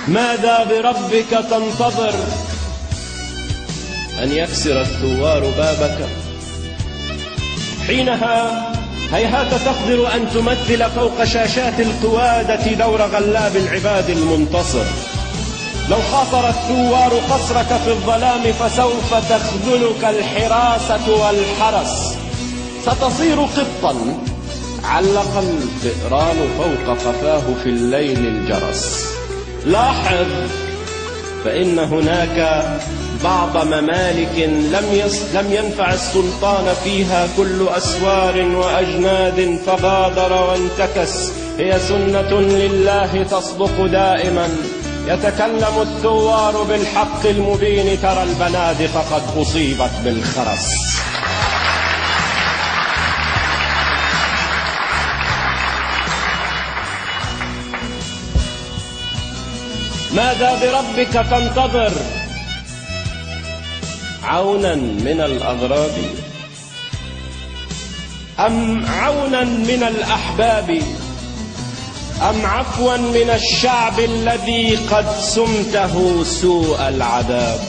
ماذا بربك تنتظر؟ أن يكسر الثوار بابك؟ حينها هيهات تقدر أن تمثل فوق شاشات القوادة دور غلاب العباد المنتصر. لو خاطر الثوار قصرك في الظلام فسوف تخذلك الحراسة والحرس. ستصير قطا علق الفئران فوق قفاه في الليل الجرس. لاحظ، فإن هناك بعض ممالك لم ينفع السلطان فيها كل أسوار وأجناد فغادر وانتكس. هي سنة لله تصدق دائما، يتكلم الثوار بالحق المبين. ترى البنادق قد أصيبت بالخرس. ماذا بربك تنتظر؟ عونا من الأغراب أم عونا من الأحباب أم عفوا من الشعب الذي قد سمته سوء العذاب؟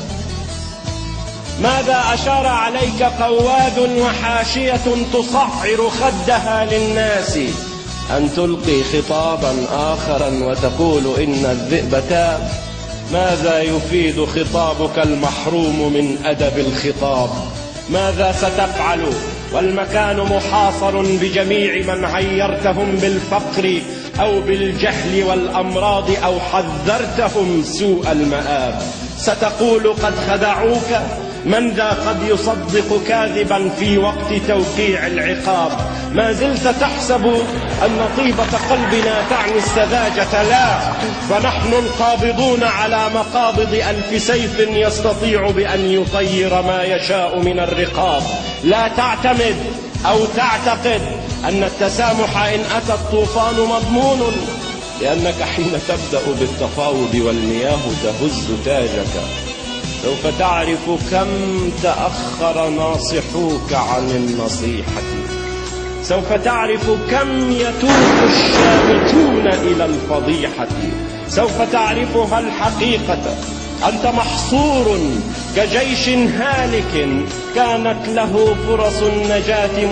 ماذا أشار عليك قواد وحاشية تصعر خدها للناس أن تلقي خطابا آخرا وتقول إن الذئب تاب؟ ماذا يفيد خطابك المحروم من أدب الخطاب؟ ماذا ستفعل والمكان محاصر بجميع من عيرتهم بالفقر أو بالجهل والأمراض أو حذرتهم سوء المآب؟ ستقول قد خدعوك؟ من ذا قد يصدق كاذبا في وقت توقيع العقاب؟ ما زلت تحسب أن طيبة قلبنا تعني السذاجة؟ لا، فنحن القابضون على مقابض ألف سيف يستطيع بأن يطير ما يشاء من الرقاب. لا تعتمد أو تعتقد أن التسامح إن أتى الطوفان مضمون، لأنك حين تبدأ بالتفاوض والمياه تهز تاجك سوف تعرف كم تأخر ناصحوك عن النصيحة. سوف تعرف كم يتوق الشامتون إلى الفضيحة. سوف تعرفها الحقيقة. أنت محصور كجيش هالك كانت له فرص النجاة